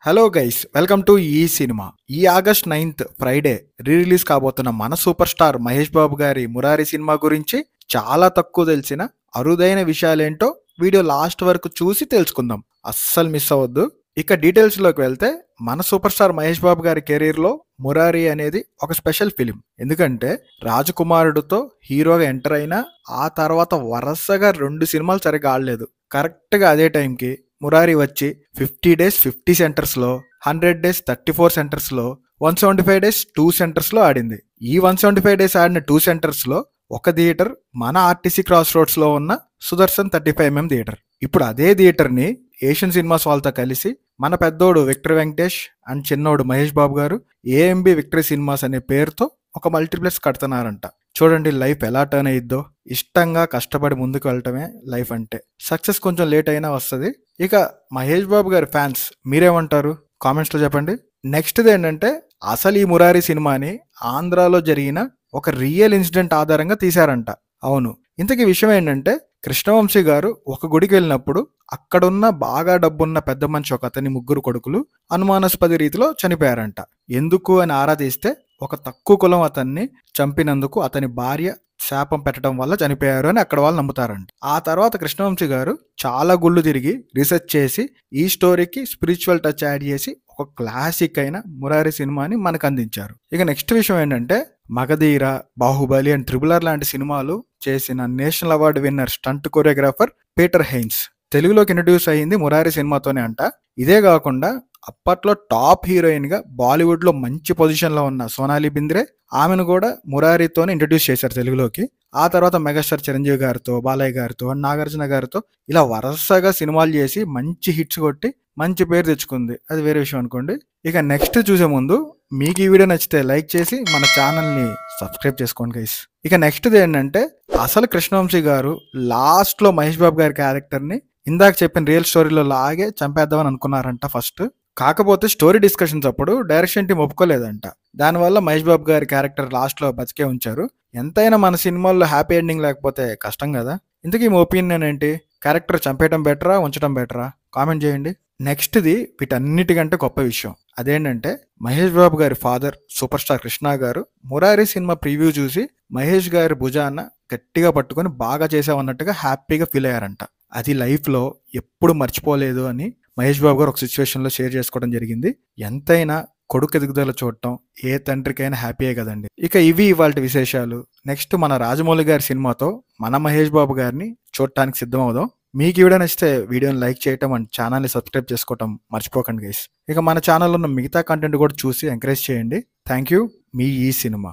Hello guys, welcome to ఈ cinema. ఈ August 9th Friday release కాబోతున్న మన సూపర్ స్టార్ మహేష్ బాబు గారి మురారి సినిమా గురించి చాలా తక్కువ తెలిసిన అరుదైన విషయాలేంటో వీడియో లాస్ట్ వరకు చూసి తెలుసుకుందాం. అస్సలు మిస్ అవ్వద్దు. ఇక డీటెయిల్స్ లోకి వెళ్తే, మన సూపర్ స్టార్ మహేష్ బాబు గారి కెరీర్ లో మురారి అనేది ఒక స్పెషల్ ఫిలిం. ఎందుకంటే రాజకుమారుడుతో హీరోగా ఎంటర్ అయినా ఆ తర్వాత వరుసగా 2 సినిమాలు సరిగ్గా ఆడలేదు. కరెక్ట్ గా అదే టైంకి మురారి వచ్చి 50 days 50 సెంటర్స్లో, 100 days 34 సెంటర్స్లో, 175 days 2 సెంటర్స్లో ఆడింది. ఈ 175 days ఆడిన 2 సెంటర్స్లో ఒక థియేటర్ మన ఆర్టీసీ క్రాస్ రోడ్స్లో ఉన్న సుదర్శన్ 35mm థియేటర్. ఇప్పుడు అదే థియేటర్ని ఏషియన్ సినిమాస్ వాళ్ళతో కలిసి మన పెద్దోడు విక్టర్ వెంకటేష్ అండ్ చిన్నోడు మహేష్ బాబు గారు ఏఎంబి విక్టరీ సినిమాస్ అనే పేరుతో ఒక మల్టీప్లెక్స్ కడుతున్నారంట. చూడండి లైఫ్ ఎలా టర్న్ అయ్యిద్దో. ఇష్టంగా కష్టపడి ముందుకు వెళ్ళటమే లైఫ్ అంటే. సక్సెస్ కొంచెం లేట్ అయినా వస్తుంది. ఇక మహేష్ బాబు గారి ఫ్యాన్స్ మీరేమంటారు కామెంట్స్లో చెప్పండి. నెక్స్ట్ది ఏంటంటే, అసలు ఈ మురారి సినిమాని ఆంధ్రాలో జరిగిన ఒక రియల్ ఇన్సిడెంట్ ఆధారంగా తీశారంట. అవును, ఇంతకీ విషయం ఏంటంటే, కృష్ణవంశీ గారు ఒక గుడికి వెళ్ళినప్పుడు అక్కడున్న బాగా డబ్బున్న పెద్ద మనిషి ఒక అతని 3 కొడుకులు అనుమానాస్పద రీతిలో చనిపోయారంట. ఎందుకు అని ఆరా తీస్తే, ఒక తక్కువ కులం అతన్ని చంపినందుకు అతని భార్య శాపం పెట్టడం వల్ల చనిపోయారు అని అక్కడ వాళ్ళు నమ్ముతారంట. ఆ తర్వాత కృష్ణవంశీ గారు చాలా గుళ్ళు తిరిగి రీసెర్చ్ చేసి ఈ స్టోరీకి స్పిరిచువల్ టచ్ యాడ్ చేసి ఒక క్లాసిక్ అయిన మురారి సినిమాని మనకు అందించారు. ఇక నెక్స్ట్ విషయం ఏంటంటే, మగధీర, బాహుబలి అండ్ RRR లాంటి సినిమాలు చేసిన national award winner stunt choreographer Peter Hein తెలుగులోకి ఇంట్రడ్యూస్ అయ్యింది మురారి సినిమాతోనే అంట. ఇదే కాకుండా అప్పట్లో టాప్ హీరోయిన్ గా బాలీవుడ్ లో మంచి పొజిషన్ లో ఉన్న సోనాలి బింద్రే, ఆమెను కూడా మురారితోనే ఇంట్రడ్యూస్ చేశారు తెలుగులోకి. ఆ తర్వాత మెగాస్టార్ చిరంజీవి గారితో, బాలయ్య గారితో, నాగార్జున గారితో ఇలా వరుసగా సినిమాలు చేసి మంచి హిట్స్ కొట్టి మంచి పేరు తెచ్చుకుంది. అది వేరే విషయం అనుకోండి. ఇక నెక్స్ట్ చూసే ముందు మీకు ఈ వీడియో నచ్చితే లైక్ చేసి మన ఛానల్ని సబ్స్క్రైబ్ చేసుకోండి గైస్. ఇక నెక్స్ట్ది ఏంటంటే, అసలు కృష్ణవంశీ గారు లాస్ట్లో మహేష్ బాబు గారి క్యారెక్టర్ని ఇందాక చెప్పిన రియల్ స్టోరీలో లాగే చంపేద్దామని అనుకున్నారంట ఫస్ట్. కాకపోతే స్టోరీ డిస్కషన్స్ అప్పుడు డైరెక్షన్ టీం ఒప్పుకోలేదంట. దానివల్ల మహేష్ బాబు గారి క్యారెక్టర్ లాస్ట్లో బతికే ఉంచారు. ఎంతైనా మన సినిమాల్లో హ్యాపీ ఎండింగ్ లేకపోతే కష్టం కదా. ఇంతకీ మీ ఒపీనియన్ ఏంటి? క్యారెక్టర్ చంపేయటం బెటరా, ఉంచడం బెటరా? కామెంట్ చేయండి. నెక్స్ట్ది వీటన్నిటికంటే గొప్ప విషయం అదేంటంటే, మహేష్ బాబు గారి ఫాదర్ సూపర్ స్టార్ కృష్ణ గారు మురారి సినిమా ప్రివ్యూ చూసి మహేష్ గారి భుజాన గట్టిగా పట్టుకొని బాగా చేసామన్నట్టుగా హ్యాపీగా ఫీల్ అయ్యారంట. అది లైఫ్లో ఎప్పుడు మర్చిపోలేదు అని మహేష్ బాబు గారు ఒక సిచ్యువేషన్లో షేర్ చేసుకోవడం జరిగింది. ఎంతైనా కొడుకు ఎదుగుదల చూడటం ఏ తండ్రికైనా హ్యాపీయే కదండి. ఇక ఇవి ఇవాళ విశేషాలు. నెక్స్ట్ మన రాజమౌళి గారి సినిమాతో మన మహేష్ బాబు గారిని చూడటానికి సిద్ధం అవుదాం. మీకు ఈ వీడియో నచ్చితే వీడియోని లైక్ చేయటం అండ్ ఛానల్ని సబ్స్క్రైబ్ చేసుకోవటం మర్చిపోకండి గైస్. ఇక మన ఛానల్లో ఉన్న మిగతా కంటెంట్ కూడా చూసి ఎంకరేజ్ చేయండి. Thank you. మీ ఈ సినిమా.